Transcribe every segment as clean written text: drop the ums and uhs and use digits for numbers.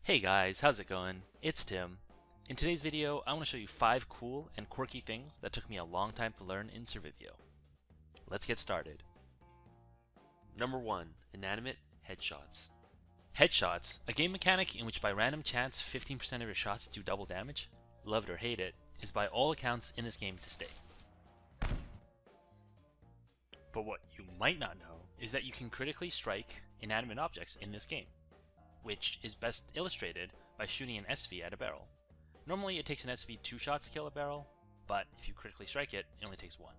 Hey guys, how's it going? It's Tim. In today's video, I want to show you 5 cool and quirky things that took me a long time to learn in Survivio. Let's get started. Number 1. Inanimate headshots. Headshots, a game mechanic in which by random chance 15% of your shots do double damage, love it or hate it, is by all accounts in this game to stay. But what you might not know is that you can critically strike inanimate objects in this game, which is best illustrated by shooting an SV at a barrel. Normally it takes an SV 2 shots to kill a barrel, but if you critically strike it, it only takes 1.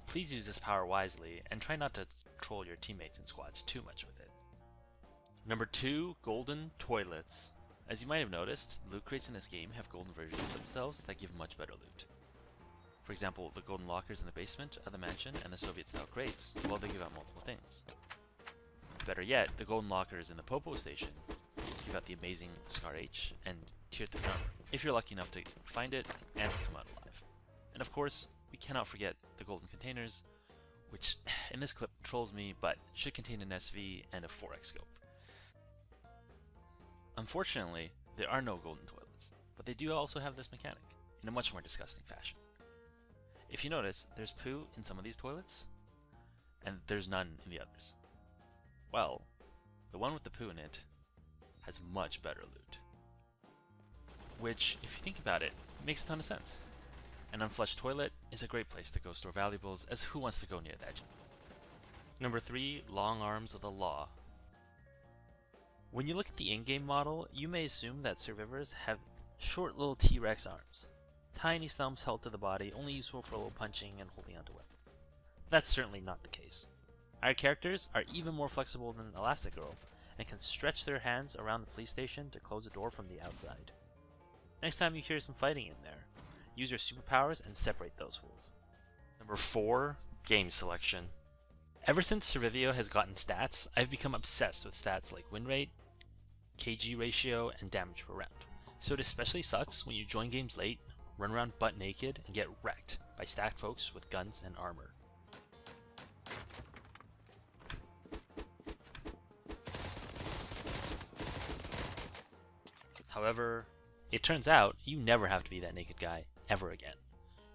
Please use this power wisely, and try not to troll your teammates in squads too much with it. Number 2. Golden toilets. As you might have noticed, loot crates in this game have golden versions of themselves that give much better loot. For example, the golden lockers in the basement of the mansion and the Soviet-style crates, well, they give out multiple things. Better yet, the golden lockers in the Popo station give out the amazing Scar H and Tier 3 armor, if you're lucky enough to find it and come out alive. And of course, we cannot forget the golden containers, which in this clip trolls me, but should contain an SV and a 4x scope. Unfortunately, there are no golden toilets, but they do also have this mechanic, in a much more disgusting fashion. If you notice, there's poo in some of these toilets, and there's none in the others. Well, the one with the poo in it has much better loot. Which, if you think about it, makes a ton of sense. An unflushed toilet is a great place to go store valuables, as who wants to go near that? Number 3. Long arms of the law. When you look at the in-game model, you may assume that survivors have short little T-Rex arms. Tiny stumps held to the body, only useful for a little punching and holding onto weapons. That's certainly not the case. Our characters are even more flexible than Elastigirl, and can stretch their hands around the police station to close the door from the outside. Next time you hear some fighting in there, use your superpowers and separate those fools. Number 4. Game selection. Ever since Survivio has gotten stats, I've become obsessed with stats like win rate, KG ratio, and damage per round. So it especially sucks when you join games late, run around butt naked, and get wrecked by stacked folks with guns and armor. However, it turns out you never have to be that naked guy ever again.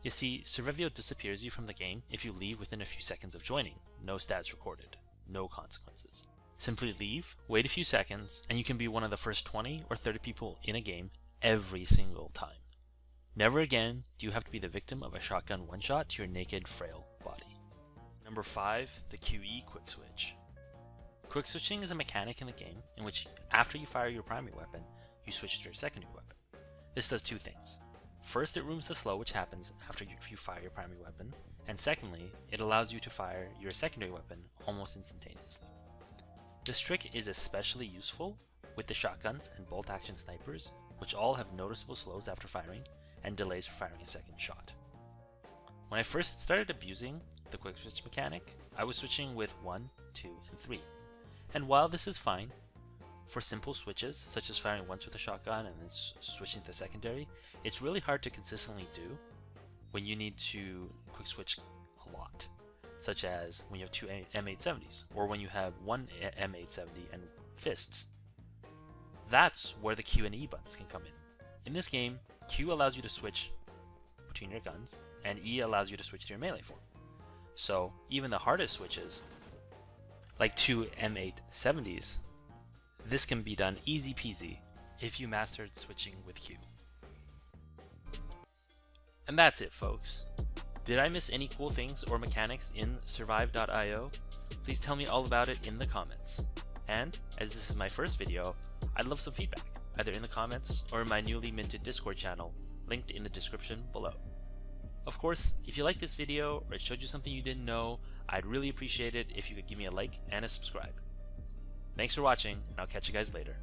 You see, Survivio disappears you from the game if you leave within a few seconds of joining. No stats recorded. No consequences. Simply leave, wait a few seconds, and you can be one of the first 20 or 30 people in a game every single time. Never again do you have to be the victim of a shotgun one-shot to your naked, frail body. Number 5. The QE quick switch. Quick switching is a mechanic in the game in which, after you fire your primary weapon, you switch to your secondary weapon. This does 2 things. First, it rooms the slow, which happens after you fire your primary weapon, and secondly, it allows you to fire your secondary weapon almost instantaneously. This trick is especially useful with the shotguns and bolt-action snipers, which all have noticeable slows after firing, and delays for firing a second shot. When I first started abusing the quick switch mechanic, I was switching with 1, 2, and 3. And while this is fine, for simple switches, such as firing once with a shotgun and then switching to the secondary, it's really hard to consistently do when you need to quick switch a lot, such as when you have 2 M870s, or when you have 1 M870 and fists. That's where the Q and E buttons can come in. In this game, Q allows you to switch between your guns, and E allows you to switch to your melee form. So even the hardest switches, like 2 M870s, this can be done easy peasy if you mastered switching with Q. And that's it, folks. Did I miss any cool things or mechanics in Survive.io? Please tell me all about it in the comments. And, as this is my first video, I'd love some feedback, either in the comments or in my newly minted Discord channel, linked in the description below. Of course, if you liked this video or it showed you something you didn't know, I'd really appreciate it if you could give me a like and a subscribe. Thanks for watching, and I'll catch you guys later.